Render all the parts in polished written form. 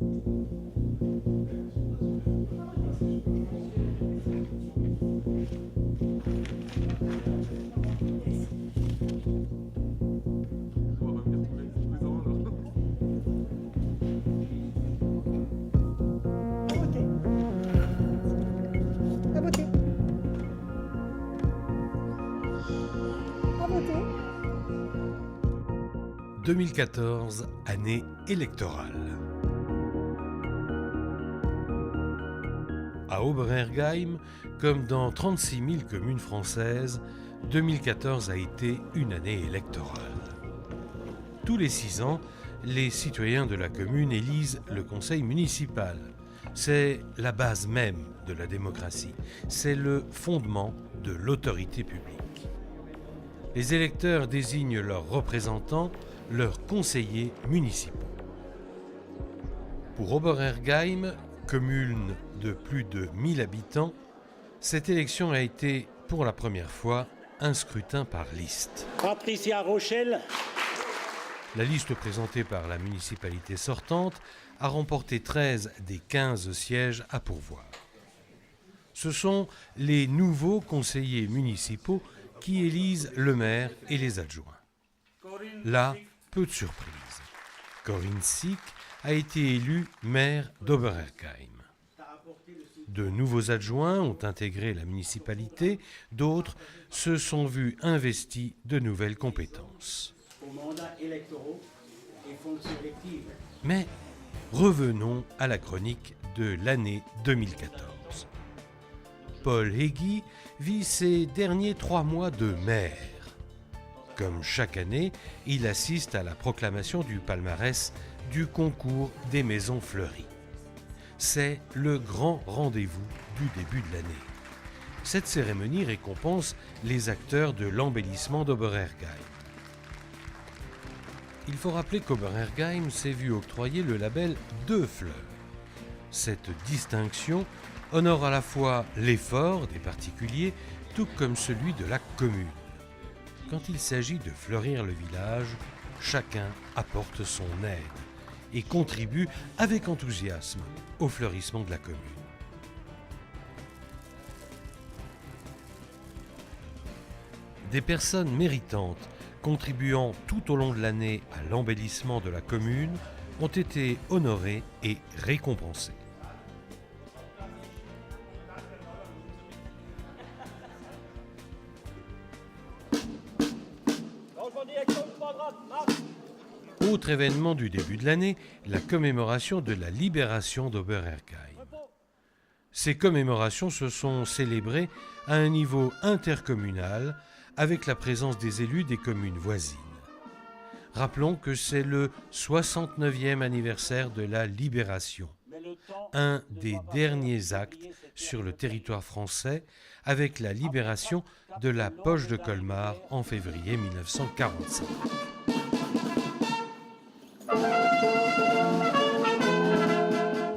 À voter. 2014, année électorale. À Oberhergheim, comme dans 36 000 communes françaises, 2014 a été une année électorale. Tous les 6 ans, les citoyens de la commune élisent le conseil municipal. C'est la base même de la démocratie. C'est le fondement de l'autorité publique. Les électeurs désignent leurs représentants, leurs conseillers municipaux. Pour Oberhergheim, commune de plus de 1000 habitants, cette élection a été, pour la première fois, un scrutin par liste. Patricia Rochelle. La liste présentée par la municipalité sortante a remporté 13 des 15 sièges à pourvoir. Ce sont les nouveaux conseillers municipaux qui élisent le maire et les adjoints. Là, peu de surprises. Corinne Sick a été élue maire d'Oberhergheim. De nouveaux adjoints ont intégré la municipalité, d'autres se sont vus investis de nouvelles compétences. Mais revenons à la chronique de l'année 2014. Paul Hegyi vit ses derniers 3 mois de maire. Comme chaque année, il assiste à la proclamation du palmarès du concours des maisons fleuries. C'est le grand rendez-vous du début de l'année. Cette cérémonie récompense les acteurs de l'embellissement d'Oberhergheim. Il faut rappeler qu'Oberhergheim s'est vu octroyer le label 2 fleurs. Cette distinction honore à la fois l'effort des particuliers, tout comme celui de la commune. Quand il s'agit de fleurir le village, chacun apporte son aide et contribue avec enthousiasme au fleurissement de la commune. Des personnes méritantes contribuant tout au long de l'année à l'embellissement de la commune ont été honorées et récompensées. Autre événement du début de l'année, la commémoration de la libération d'Oberhergheim. Ces commémorations se sont célébrées à un niveau intercommunal avec la présence des élus des communes voisines. Rappelons que c'est le 69e anniversaire de la libération, un des derniers actes sur le territoire français avec la libération de la poche de Colmar en février 1945.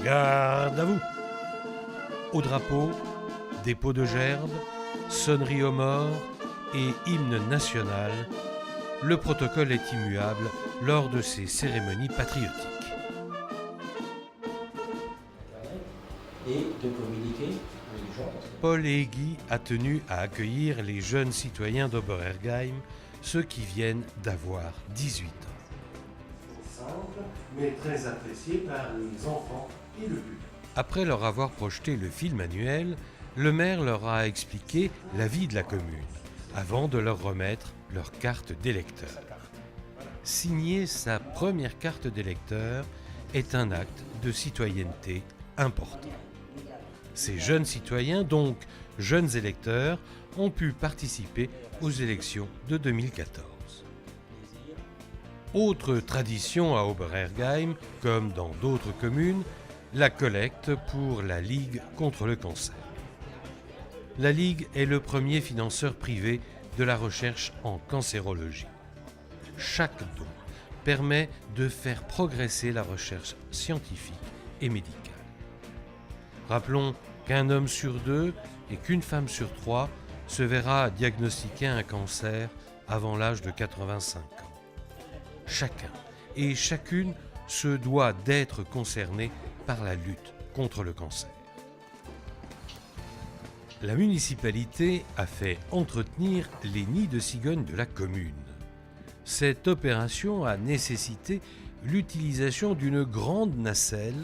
Garde à vous! Au drapeau, dépôt de gerbes, sonnerie aux morts et hymne national, le protocole est immuable lors de ces cérémonies patriotiques. Et de communiquer avec les gens. Paul Hegyi a tenu à accueillir les jeunes citoyens d'Oberhergheim, ceux qui viennent d'avoir 18 ans. C'est simple, mais très apprécié par les enfants et le public. Après leur avoir projeté le film annuel, le maire leur a expliqué la vie de la commune, avant de leur remettre leur carte d'électeur. Signer sa première carte d'électeur est un acte de citoyenneté important. Ces jeunes citoyens, donc jeunes électeurs, ont pu participer aux élections de 2014. Autre tradition à Oberhergheim, comme dans d'autres communes, la collecte pour la Ligue contre le cancer. La Ligue est le premier financeur privé de la recherche en cancérologie. Chaque don permet de faire progresser la recherche scientifique et médicale. Rappelons qu'un homme sur 2 et qu'une femme sur 3 se verra diagnostiquer un cancer avant l'âge de 85 ans. Chacun et chacune se doit d'être concerné par la lutte contre le cancer. La municipalité a fait entretenir les nids de cigognes de la commune. Cette opération a nécessité l'utilisation d'une grande nacelle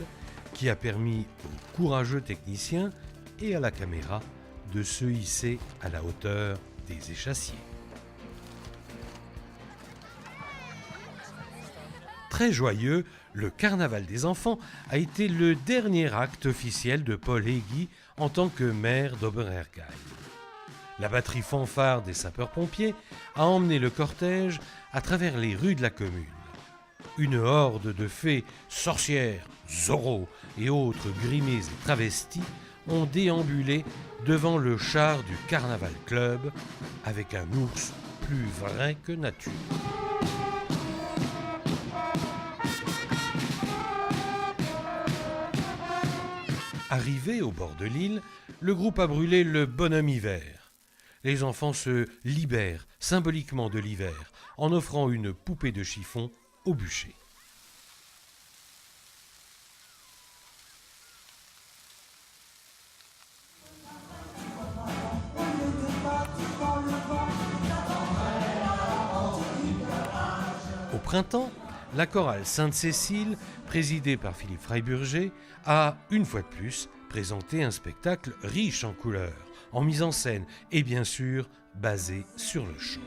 qui a permis aux courageux techniciens et à la caméra de se hisser à la hauteur des échassiers. Très joyeux, le carnaval des enfants a été le dernier acte officiel de Paul Héguy en tant que maire d'Oberhergheim. La batterie fanfare des sapeurs-pompiers a emmené le cortège à travers les rues de la commune. Une horde de fées, sorcières, Zorro et autres grimés et travestis ont déambulé devant le char du Carnaval Club avec un ours plus vrai que nature. Arrivé au bord de l'île, le groupe a brûlé le bonhomme hiver. Les enfants se libèrent symboliquement de l'hiver en offrant une poupée de chiffon au bûcher. Au printemps, la chorale Sainte-Cécile, présidée par Philippe Freiburger, a, une fois de plus, présenté un spectacle riche en couleurs, en mise en scène et bien sûr basé sur le chant.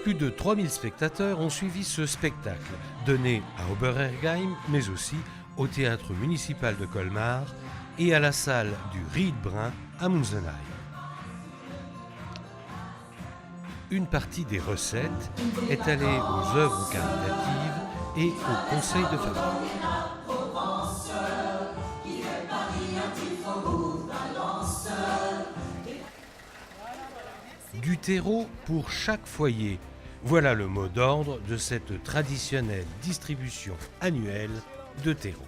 Plus de 3000 spectateurs ont suivi ce spectacle, donné à Oberhergheim, mais aussi au théâtre municipal de Colmar et à la salle du Riedbrun à Munzenheim. Une partie des recettes est allée aux œuvres caritatives et au conseil de famille. Du terreau pour chaque foyer. Voilà le mot d'ordre de cette traditionnelle distribution annuelle de terreau.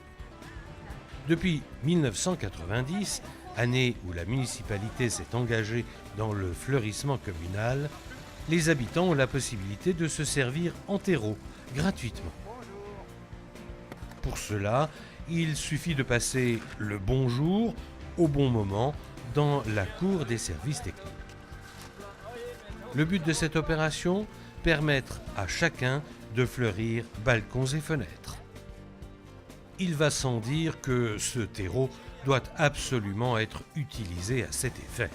Depuis 1990, année où la municipalité s'est engagée dans le fleurissement communal, les habitants ont la possibilité de se servir en terreau gratuitement. Pour cela, il suffit de passer le bonjour au bon moment dans la cour des services techniques. Le but de cette opération, permettre à chacun de fleurir balcons et fenêtres. Il va sans dire que ce terreau doit absolument être utilisé à cet effet.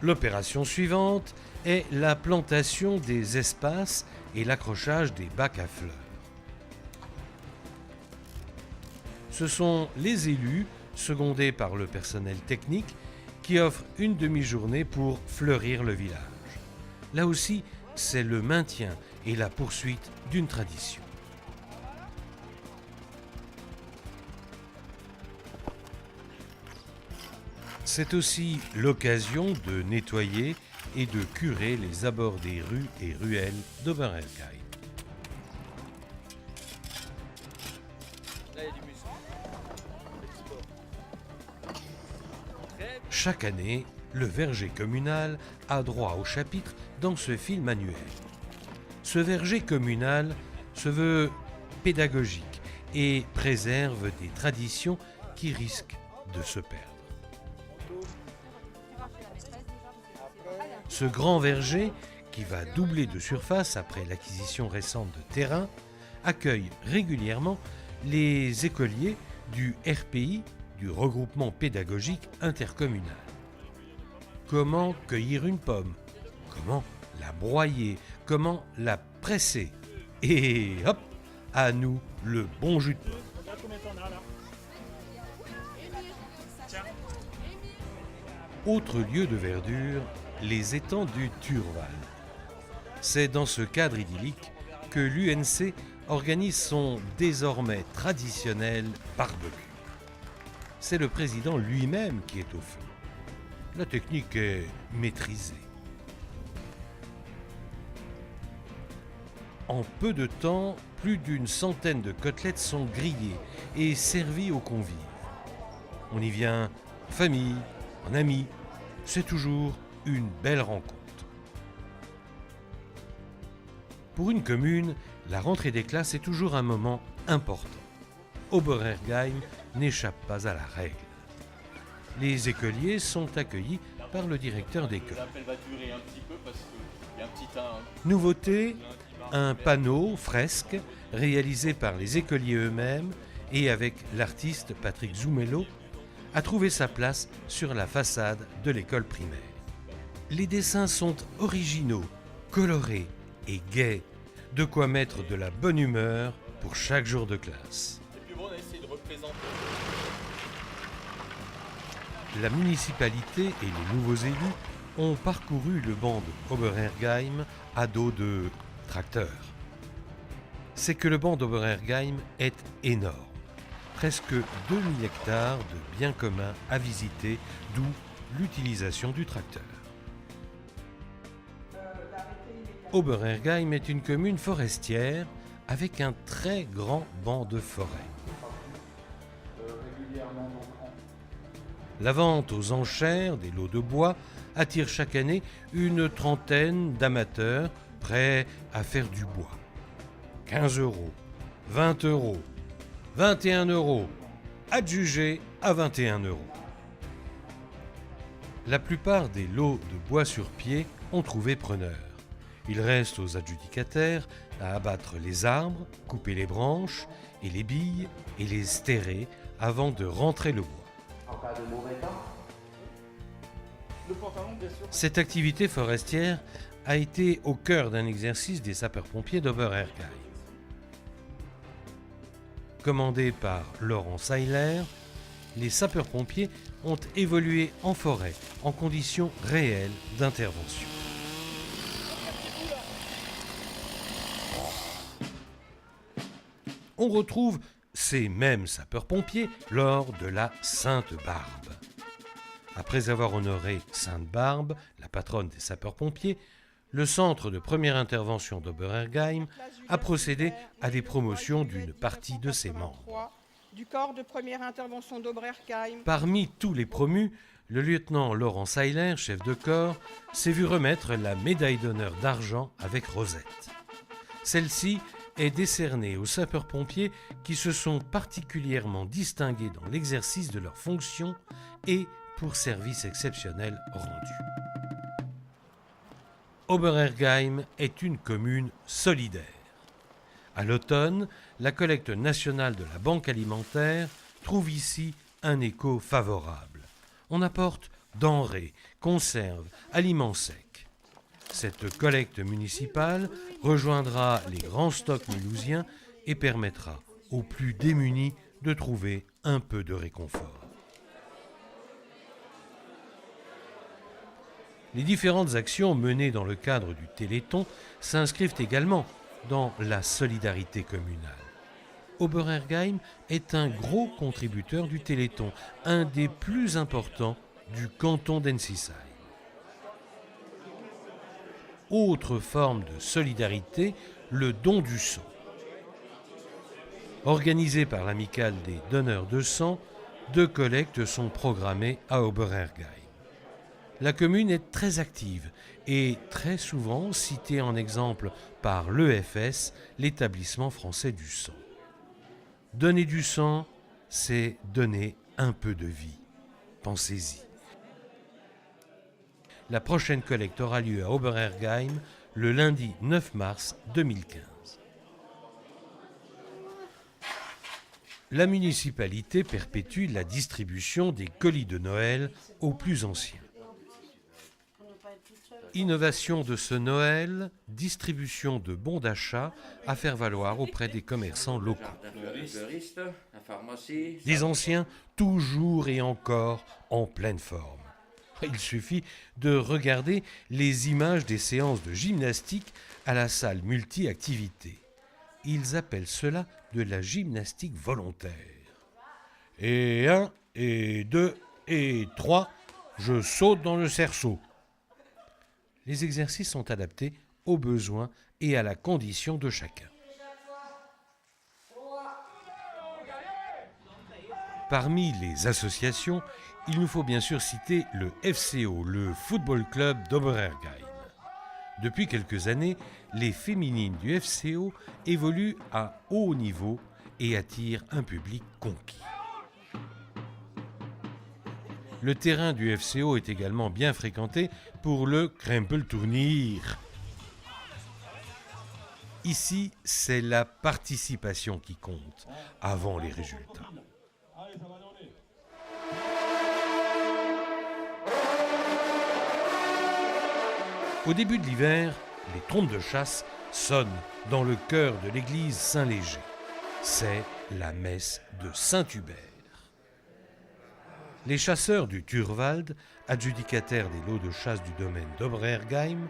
L'opération suivante est la plantation des espaces et l'accrochage des bacs à fleurs. Ce sont les élus, secondés par le personnel technique, qui offrent une demi-journée pour fleurir le village. Là aussi, c'est le maintien et la poursuite d'une tradition. C'est aussi l'occasion de nettoyer et de curer les abords des rues et ruelles d'Oberhergheim. Chaque année, le verger communal a droit au chapitre dans ce film annuel. Ce verger communal se veut pédagogique et préserve des traditions qui risquent de se perdre. Ce grand verger, qui va doubler de surface après l'acquisition récente de terrain, accueille régulièrement les écoliers du RPI, du regroupement pédagogique intercommunal. Comment cueillir une pomme? Comment la broyer? Comment la presser? Et hop, à nous le bon jus de pomme. Autre lieu de verdure, les étangs du Turval. C'est dans ce cadre idyllique que l'UNC organise son désormais traditionnel barbecue. C'est le président lui-même qui est au feu. La technique est maîtrisée. En peu de temps, plus d'une centaine de côtelettes sont grillées et servies aux convives. On y vient en famille, en amis. C'est toujours une belle rencontre. Pour une commune, la rentrée des classes est toujours un moment important. Oberergheim n'échappe pas à la règle. Les écoliers sont accueillis par le directeur d'école. L'appel va durer un petit peu parce qu'il y a un petit temps. Nouveauté, un panneau fresque réalisé par les écoliers eux-mêmes et avec l'artiste Patrick Zoumello a trouvé sa place sur la façade de l'école primaire. Les dessins sont originaux, colorés et gais, de quoi mettre de la bonne humeur pour chaque jour de classe. Et puis bon, on a essayé de représenter. La municipalité et les nouveaux élus ont parcouru le banc de Oberergheim à dos de tracteurs. C'est que le banc d'Oberergheim est énorme. Presque 2000 hectares de biens communs à visiter, d'où l'utilisation du tracteur. Oberergheim est une commune forestière avec un très grand banc de forêt. La vente aux enchères des lots de bois attire chaque année une trentaine d'amateurs prêts à faire du bois. 15 €, 20 €, 21 €, adjugés à 21 €. La plupart des lots de bois sur pied ont trouvé preneur. Il reste aux adjudicataires à abattre les arbres, couper les branches et les billes et les stérrer avant de rentrer le bois. En cas de mauvais temps. Le pantalon, bien sûr. Cette activité forestière a été au cœur d'un exercice des sapeurs-pompiers d'Oberergheim. Commandés par Laurent Seiler, les sapeurs-pompiers ont évolué en forêt en conditions réelles d'intervention. On retrouve ces mêmes sapeurs-pompiers lors de la Sainte-Barbe. Après avoir honoré Sainte-Barbe, la patronne des sapeurs-pompiers, le centre de première intervention d'Oberergheim a procédé à des promotions d'une partie de ses membres. Du corps de première intervention d'Oberergheim. Parmi tous les promus, le lieutenant Laurent Seiler, chef de corps, s'est vu remettre la médaille d'honneur d'argent avec rosette. Celle-ci est décernée aux sapeurs-pompiers qui se sont particulièrement distingués dans l'exercice de leurs fonctions et pour services exceptionnels rendus. Oberergheim est une commune solidaire. À l'automne, la collecte nationale de la Banque alimentaire trouve ici un écho favorable. On apporte denrées, conserves, aliments secs. Cette collecte municipale rejoindra les grands stocks mulhousiens et permettra aux plus démunis de trouver un peu de réconfort. Les différentes actions menées dans le cadre du Téléthon s'inscrivent également dans la solidarité communale. Oberergheim est un gros contributeur du Téléthon, un des plus importants du canton d'Ensisheim. Autre forme de solidarité, le don du sang. Organisé par l'amicale des donneurs de sang, 2 collectes sont programmées à Oberergheim. La commune est très active et très souvent citée en exemple par l'EFS, l'établissement français du sang. Donner du sang, c'est donner un peu de vie. Pensez-y. La prochaine collecte aura lieu à Oberergheim le lundi 9 mars 2015. La municipalité perpétue la distribution des colis de Noël aux plus anciens. Innovation de ce Noël, distribution de bons d'achat à faire valoir auprès des commerçants locaux. Des anciens toujours et encore en pleine forme. Il suffit de regarder les images des séances de gymnastique à la salle multi-activités. Ils appellent cela de la gymnastique volontaire. Et 1, et 2, et 3, je saute dans le cerceau. Les exercices sont adaptés aux besoins et à la condition de chacun. Parmi les associations, il nous faut bien sûr citer le FCO, le Football Club d'Oberergheim. Depuis quelques années, les féminines du FCO évoluent à haut niveau et attirent un public conquis. Le terrain du FCO est également bien fréquenté pour le Krempelturnier. Ici, c'est la participation qui compte, avant les résultats. Au début de l'hiver, les trompes de chasse sonnent dans le chœur de l'église Saint-Léger. C'est la messe de Saint-Hubert. Les chasseurs du Thurwald, adjudicataires des lots de chasse du domaine d'Oberergheim,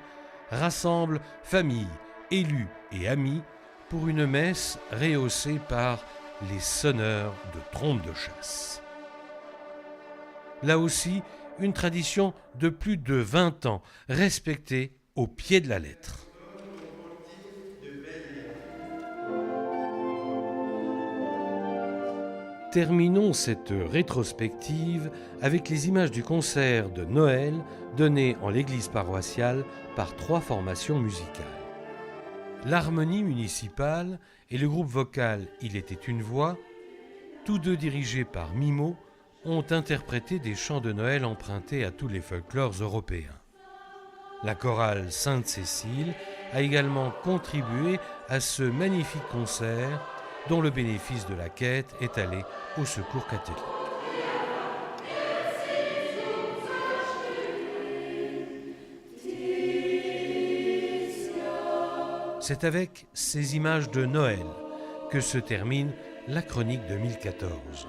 rassemblent familles, élus et amis pour une messe rehaussée par les sonneurs de trompes de chasse. Là aussi, une tradition de plus de 20 ans, respectée au pied de la lettre. Terminons cette rétrospective avec les images du concert de Noël donné en l'église paroissiale par 3 formations musicales. L'harmonie municipale et le groupe vocal Il était une voix, tous deux dirigés par Mimo, ont interprété des chants de Noël empruntés à tous les folklores européens. La chorale Sainte-Cécile a également contribué à ce magnifique concert dont le bénéfice de la quête est allé au Secours catholique. C'est avec ces images de Noël que se termine la chronique 2014.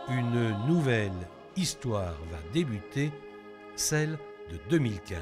Une nouvelle histoire va débuter, celle de 2015.